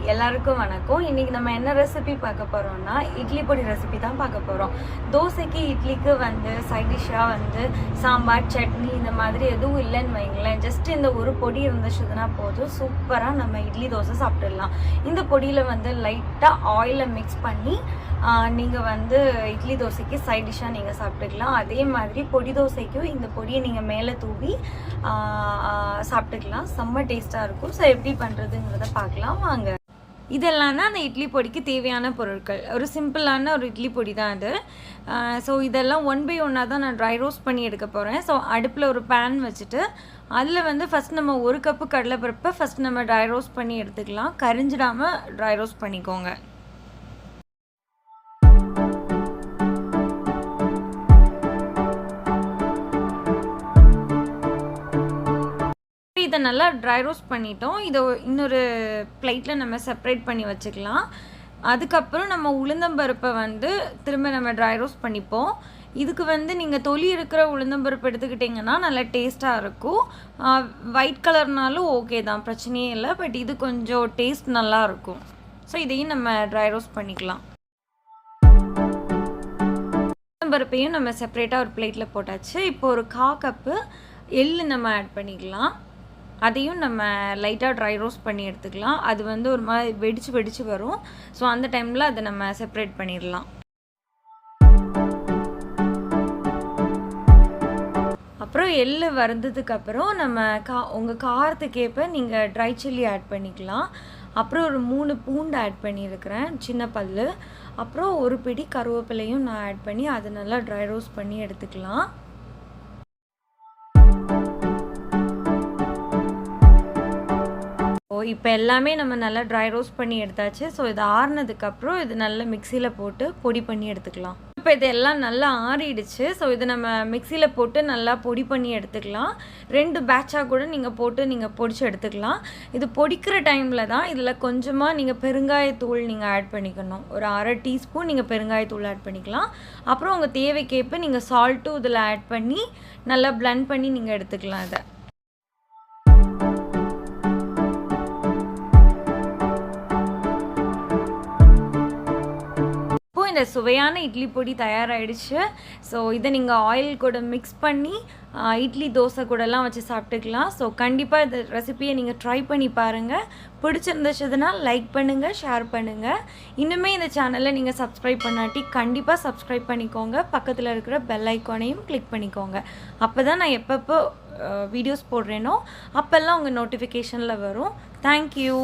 எல்லாருக்கும் வணக்கம். இன்னைக்கு நம்ம என்ன ரெசிபி பார்க்க போறோம்னா இட்லி பொடி ரெசிபி தான் பார்க்க போறோம். தோசைக்கு இட்லிக்கு சைட் டிஷ்ஷா சாம்பார் சட்னி இந்த மாதிரி எதுவும் இல்லைன்னு வைங்களேன். ஜஸ்ட் இந்த ஒரு பொடி இருந்துச்சுன்னா போதும், சூப்பராக நம்ம இட்லி தோசை சாப்பிட்டுடலாம். இந்த பொடியில் லைட்டாக ஆயிலை மிக்ஸ் பண்ணி நீங்கள் இட்லி தோசைக்கு சைட் டிஷ்ஷாக நீங்கள் சாப்பிட்டுக்கலாம். அதே மாதிரி பொடி தோசைக்கும் இந்த பொடியை நீங்கள் மேலே தூவி சாப்பிட்டுக்கலாம். செம்ம டேஸ்ட்டாக இருக்கும். ஸோ எப்படி பண்ணுறதுங்கிறத பார்க்கலாம் வாங்க. இதெல்லாம் தான் அந்த இட்லி பொடிக்கு தேவையான பொருட்கள். ஒரு சிம்பிளான ஒரு இட்லி பொடி தான் அது. ஸோ இதெல்லாம் 1 by 1 தான் நான் ட்ரை ரோஸ்ட் பண்ணி எடுக்க போகிறேன். ஸோ அடுப்பில் ஒரு பேன் வச்சுட்டு அதில் ஃபஸ்ட் நம்ம 1 கப்பு கடலைப்பருப்பை ஃபஸ்ட் நம்ம ட்ரை ரோஸ்ட் பண்ணி எடுத்துக்கலாம். கரிஞ்சிடாமல் ட்ரை ரோஸ்ட் பண்ணிக்கோங்க. இதை நல்லா ட்ரை ரோஸ்ட் பண்ணிட்டோம். இதை இன்னொரு பிளேட்டில் நம்ம செப்பரேட் பண்ணி வச்சுக்கலாம். அதுக்கப்புறம் நம்ம உளுந்தம்பருப்பை திரும்ப நம்ம ட்ரை ரோஸ்ட் பண்ணிப்போம். இதுக்கு நீங்கள் தொலி இருக்கிற உளுந்தம்பருப்பு எடுத்துக்கிட்டிங்கன்னா நல்லா டேஸ்ட்டாக இருக்கும். ஒயிட் கலர்னாலும் ஓகே தான், பிரச்சனையே இல்லை. பட் இது கொஞ்சம் டேஸ்ட் நல்லா இருக்கும். ஸோ இதையும் நம்ம ட்ரை ரோஸ்ட் பண்ணிக்கலாம். உளுந்தம்பருப்பையும் நம்ம செப்பரேட்டாக ஒரு பிளேட்டில் போட்டாச்சு. இப்போ ஒரு 1/4 கப்பு எள்ளு நம்ம ஆட் பண்ணிக்கலாம். அதையும் நம்ம லைட்டாக ட்ரை ரோஸ்ட் பண்ணி எடுத்துக்கலாம். அது ஒரு மாதிரி வெடிச்சு வரும். ஸோ அந்த டைமில் அதை நம்ம செப்பரேட் பண்ணிடலாம். அப்புறம் எள்ளு வறுந்ததுக்கப்புறம் நம்ம உங்கள் காரத்துக்கேற்ப நீங்கள் ட்ரை சில்லி ஆட் பண்ணிக்கலாம். அப்புறம் ஒரு 3 பூண்டு ஆட் பண்ணியிருக்கிறேன், சின்ன பல். அப்புறம் ஒரு பிடி கருவேப்பிலையும் நான் ஆட் பண்ணி அதை நல்லா ட்ரை ரோஸ்ட் பண்ணி எடுத்துக்கலாம். இப்போ எல்லாமே நம்ம நல்லா ட்ரை ரோஸ்ட் பண்ணி எடுத்தாச்சு. ஸோ இது ஆறுனதுக்கப்புறம் இது நல்லா மிக்சியில் போட்டு பொடி பண்ணி எடுத்துக்கலாம். இப்போ இதெல்லாம் நல்லா ஆறிடுச்சு. ஸோ இது நம்ம மிக்சியில் போட்டு நல்லா பொடி பண்ணி எடுத்துக்கலாம். 2 பேட்சாக கூட நீங்கள் போட்டு நீங்கள் பொடிச்சு எடுத்துக்கலாம். இது பொடிக்கிற டைமில் தான் இதில் கொஞ்சமாக நீங்கள் பெருங்காயத்தூள் நீங்கள் ஆட் பண்ணிக்கணும். ஒரு 1/2 டீஸ்பூன் நீங்கள் பெருங்காயத்தூள் ஆட் பண்ணிக்கலாம். அப்புறம் உங்கள் தேவைக்கேற்ப நீங்கள் சால்ட்டும் இதில் ஆட் பண்ணி நல்லா பிளெண்ட் பண்ணி நீங்கள் எடுத்துக்கலாம். இதை இந்த சுவையான இட்லி பொடி தயாராகிடுச்சு. ஸோ இதை நீங்கள் ஆயில் கூட மிக்ஸ் பண்ணி இட்லி தோசை கூடலாம் வச்சு சாப்பிட்டுக்கலாம். ஸோ கண்டிப்பாக இந்த ரெசிபியை நீங்கள் ட்ரை பண்ணி பாருங்கள். பிடிச்சிருந்துச்சுன்னா லைக் பண்ணுங்கள், ஷேர் பண்ணுங்கள். இன்னுமே இந்த சேனலை நீங்கள் சப்ஸ்கிரைப் பண்ணாட்டி கண்டிப்பாக சப்ஸ்கிரைப் பண்ணிக்கோங்க. பக்கத்தில் இருக்கிற பெல் ஐக்கானையும் கிளிக் பண்ணிக்கோங்க. அப்போ தான் நான் எப்பப்போ வீடியோஸ் போடுறேனோ அப்போல்லாம் உங்கள் நோட்டிஃபிகேஷனில் வரும். தேங்க்யூ.